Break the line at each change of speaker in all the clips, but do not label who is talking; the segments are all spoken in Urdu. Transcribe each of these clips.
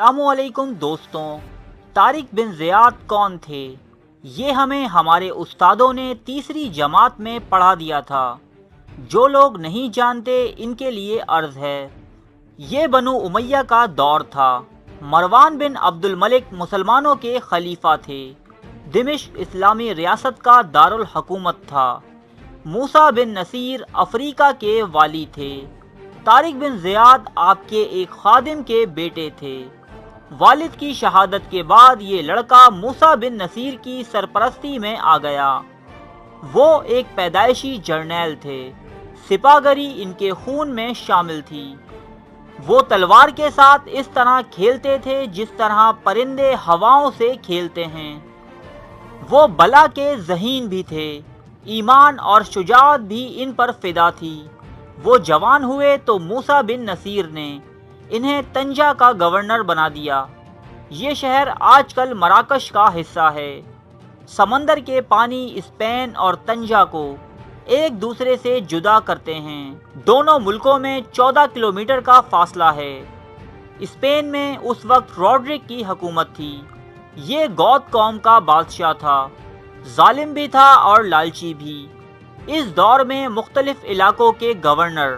السلام علیکم دوستوں، طارق بن زیاد کون تھے؟ یہ ہمیں ہمارے استادوں نے تیسری جماعت میں پڑھا دیا تھا۔ جو لوگ نہیں جانتے ان کے لیے عرض ہے۔ یہ بنو امیہ کا دور تھا۔ مروان بن عبد الملک مسلمانوں کے خلیفہ تھے۔ دمشق اسلامی ریاست کا دارالحکومت تھا۔ موسیٰ بن نصیر افریقہ کے والی تھے۔ طارق بن زیاد آپ کے ایک خادم کے بیٹے تھے۔ والد کی شہادت کے بعد یہ لڑکا موسیٰ بن نصیر کی سرپرستی میں آ گیا۔ وہ ایک پیدائشی جرنیل تھے۔ سپاہ گری ان کے خون میں شامل تھی۔ وہ تلوار کے ساتھ اس طرح کھیلتے تھے جس طرح پرندے ہواؤں سے کھیلتے ہیں۔ وہ بلا کے ذہین بھی تھے۔ ایمان اور شجاعت بھی ان پر فدا تھی۔ وہ جوان ہوئے تو موسیٰ بن نصیر نے انہیں طنجہ کا گورنر بنا دیا۔ یہ شہر آج کل مراکش کا حصہ ہے۔ سمندر کے پانی اسپین اور طنجہ کو ایک دوسرے سے جدا کرتے ہیں۔ دونوں ملکوں میں 14 کلومیٹر کا فاصلہ ہے۔ اسپین میں اس وقت روڈرک کی حکومت تھی۔ یہ گوت قوم کا بادشاہ تھا۔ ظالم بھی تھا اور لالچی بھی۔ اس دور میں مختلف علاقوں کے گورنر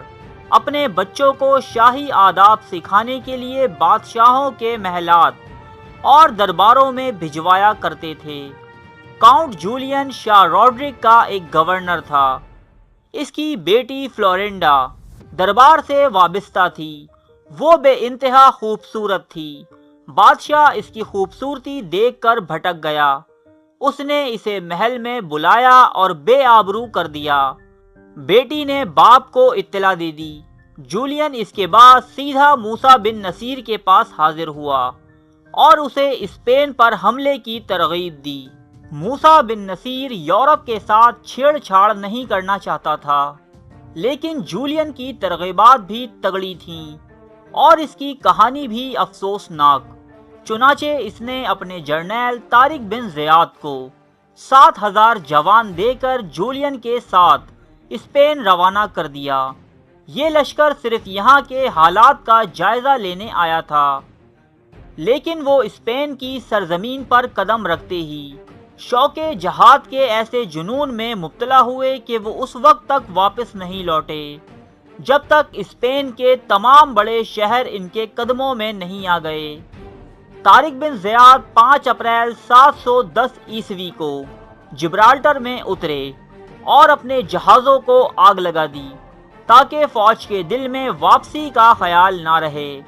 اپنے بچوں کو شاہی آداب سکھانے کے لیے بادشاہوں کے محلات اور درباروں میں بھجوایا کرتے تھے۔ کاؤنٹ جولین شاہ روڈرک کا ایک گورنر تھا۔ اس کی بیٹی فلورینڈا دربار سے وابستہ تھی۔ وہ بے انتہا خوبصورت تھی۔ بادشاہ اس کی خوبصورتی دیکھ کر بھٹک گیا۔ اس نے اسے محل میں بلایا اور بے آبرو کر دیا۔ بیٹی نے باپ کو اطلاع دے دی۔ جولین اس کے بعد سیدھا موسیٰ بن نصیر کے پاس حاضر ہوا اور اسے اسپین پر حملے کی ترغیب دی۔ موسیٰ بن نصیر یورپ کے ساتھ چھیڑ چھاڑ نہیں کرنا چاہتا تھا، لیکن جولین کی ترغیبات بھی تگڑی تھیں اور اس کی کہانی بھی افسوسناک۔ چنانچہ اس نے اپنے جرنیل طارق بن زیاد کو 7,000 جوان دے کر جولین کے ساتھ اسپین روانہ کر دیا۔ یہ لشکر صرف یہاں کے حالات کا جائزہ لینے آیا تھا، لیکن وہ اسپین کی سرزمین پر قدم رکھتے ہی شوق جہاد کے ایسے جنون میں مبتلا ہوئے کہ وہ اس وقت تک واپس نہیں لوٹے جب تک اسپین کے تمام بڑے شہر ان کے قدموں میں نہیں آ گئے۔ طارق بن زیاد 5 اپریل 710 عیسوی کو جبرالٹر میں اترے اور اپنے جہازوں کو آگ لگا دی تاکہ فوج کے دل میں واپسی کا خیال نہ رہے۔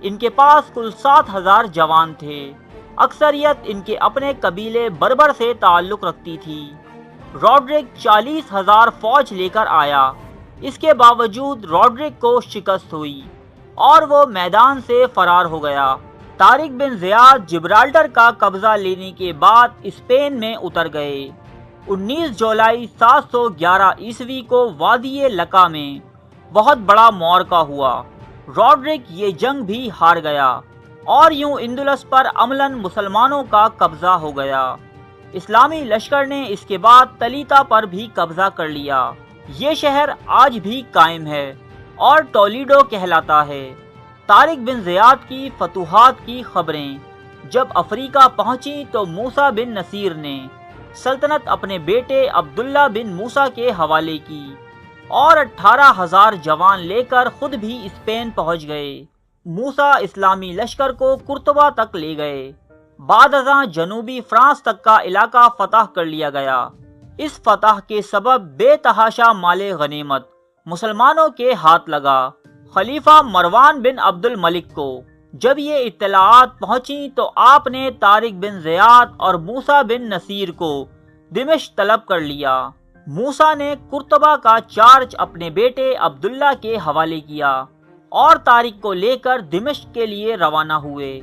ان کے پاس کل 7,000 جوان تھے۔ اکثریت ان کے اپنے قبیلے بربر سے تعلق رکھتی تھی۔ روڈرک 40,000 فوج لے کر آیا۔ اس کے باوجود روڈرک کو شکست ہوئی اور وہ میدان سے فرار ہو گیا۔ طارق بن زیاد جبرالٹر کا قبضہ لینے کے بعد اسپین میں اتر گئے۔ 19 جولائی 711 عیسوی کو وادی لکا میں بہت بڑا معرکہ ہوا۔ روڈرک یہ جنگ بھی ہار گیا اور یوں اندلس پر عملاً مسلمانوں کا قبضہ ہو گیا۔ اسلامی لشکر نے اس کے بعد تلیتا پر بھی قبضہ کر لیا۔ یہ شہر آج بھی قائم ہے اور ٹولیڈو کہلاتا ہے۔ طارق بن زیاد کی فتوحات کی خبریں جب افریقہ پہنچی تو موسیٰ بن نصیر نے سلطنت اپنے بیٹے عبداللہ بن موسیٰ کے حوالے کی اور 18,000 جوان لے کر خود بھی اسپین پہنچ گئے۔ موسیٰ اسلامی لشکر کو قرطبہ تک لے گئے۔ بعد ازاں جنوبی فرانس تک کا علاقہ فتح کر لیا گیا۔ اس فتح کے سبب بے تحاشا مال غنیمت مسلمانوں کے ہاتھ لگا۔ خلیفہ مروان بن عبد الملک کو جب یہ اطلاعات پہنچیں تو آپ نے طارق بن زیاد اور موسیٰ بن نصیر کو دمشق طلب کر لیا۔ موسیٰ نے قرطبہ کا چارج اپنے بیٹے عبداللہ کے حوالے کیا اور طارق کو لے کر دمشق کے لیے روانہ ہوئے۔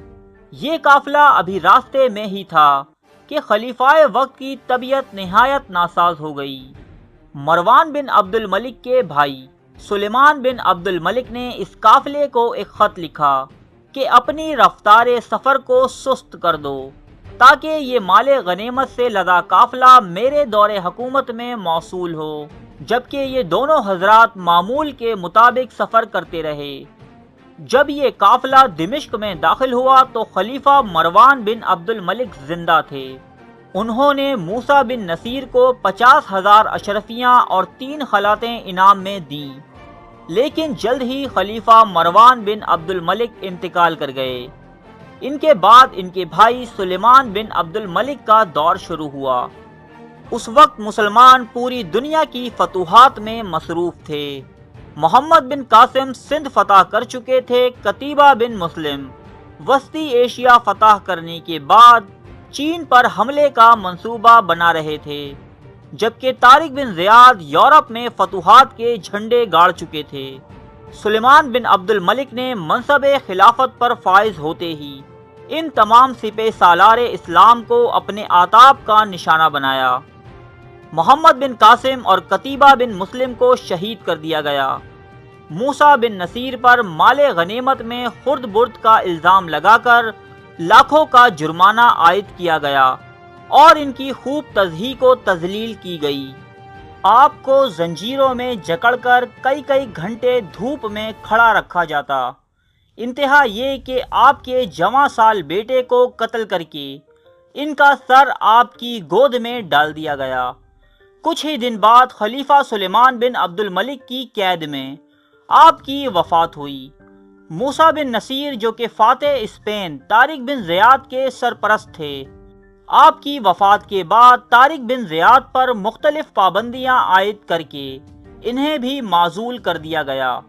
یہ قافلہ ابھی راستے میں ہی تھا کہ خلیفہ وقت کی طبیعت نہایت ناساز ہو گئی۔ مروان بن عبد الملک کے بھائی سلیمان بن عبد الملک نے اس قافلے کو ایک خط لکھا کہ اپنی رفتار سفر کو سست کر دو تاکہ یہ مال غنیمت سے لدا قافلہ میرے دور حکومت میں موصول ہو، جبکہ یہ دونوں حضرات معمول کے مطابق سفر کرتے رہے۔ جب یہ قافلہ دمشق میں داخل ہوا تو خلیفہ مروان بن عبد الملک زندہ تھے۔ انہوں نے موسیٰ بن نصیر کو 50,000 اشرفیاں اور 3 خلعتیں انعام میں دیں، لیکن جلد ہی خلیفہ مروان بن عبد الملک انتقال کر گئے۔ ان کے بعد ان کے بھائی سلیمان بن عبد الملک کا دور شروع ہوا۔ اس وقت مسلمان پوری دنیا کی فتوحات میں مصروف تھے۔ محمد بن قاسم سندھ فتح کر چکے تھے۔ قتیبہ بن مسلم وسطی ایشیا فتح کرنے کے بعد چین پر حملے کا منصوبہ بنا رہے تھے، جبکہ طارق بن زیاد یورپ میں فتوحات کے جھنڈے گاڑ چکے تھے۔ سلیمان بن عبد الملک نے منصب خلافت پر فائز ہوتے ہی ان تمام سپہ سالار اسلام کو اپنے آتاب کا نشانہ بنایا۔ محمد بن قاسم اور قتیبہ بن مسلم کو شہید کر دیا گیا۔ موسیٰ بن نصیر پر مال غنیمت میں خرد برد کا الزام لگا کر لاکھوں کا جرمانہ عائد کیا گیا اور ان کی خوب تضحیک و تذلیل کی گئی۔ آپ کو زنجیروں میں جکڑ کر کئی گھنٹے دھوپ میں کھڑا رکھا جاتا۔ انتہا یہ کہ آپ کے جواں سال بیٹے کو قتل کر کے ان کا سر آپ کی گود میں ڈال دیا گیا۔ کچھ ہی دن بعد خلیفہ سلیمان بن عبد الملک کی قید میں آپ کی وفات ہوئی۔ موسیٰ بن نصیر جو کہ فاتح اسپین طارق بن زیاد کے سرپرست تھے، آپ کی وفات کے بعد طارق بن زیاد پر مختلف پابندیاں عائد کر کے انہیں بھی معزول کر دیا گیا۔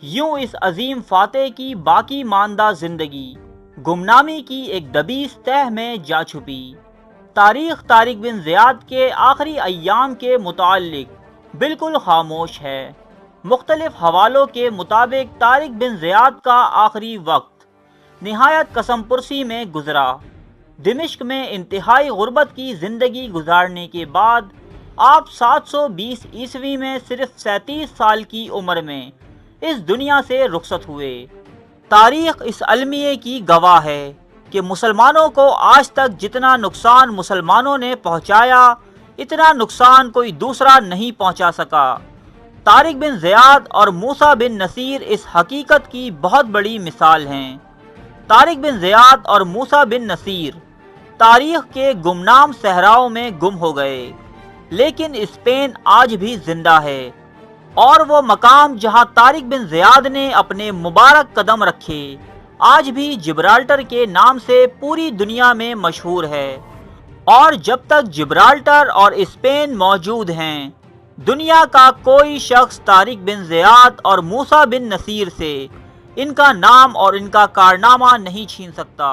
یوں اس عظیم فاتح کی باقی ماندہ زندگی گمنامی کی ایک دبیس تہ میں جا چھپی۔ تاریخ طارق بن زیاد کے آخری ایام کے متعلق بالکل خاموش ہے۔ مختلف حوالوں کے مطابق طارق بن زیاد کا آخری وقت نہایت قسم پرسی میں گزرا۔ دمشق میں انتہائی غربت کی زندگی گزارنے کے بعد آپ 720 عیسوی میں صرف 37 سال کی عمر میں اس دنیا سے رخصت ہوئے۔ تاریخ اس المیے کی گواہ ہے کہ مسلمانوں کو آج تک جتنا نقصان مسلمانوں نے پہنچایا، اتنا نقصان کوئی دوسرا نہیں پہنچا سکا۔ طارق بن زیاد اور موسیٰ بن نصیر اس حقیقت کی بہت بڑی مثال ہیں۔ طارق بن زیاد اور موسیٰ بن نصیر تاریخ کے گمنام صحراؤں میں گم ہو گئے، لیکن اسپین آج بھی زندہ ہے، اور وہ مقام جہاں طارق بن زیاد نے اپنے مبارک قدم رکھے آج بھی جبرالٹر کے نام سے پوری دنیا میں مشہور ہے۔ اور جب تک جبرالٹر اور اسپین موجود ہیں، دنیا کا کوئی شخص طارق بن زیاد اور موسیٰ بن نصیر سے ان کا نام اور ان کا کارنامہ نہیں چھین سکتا۔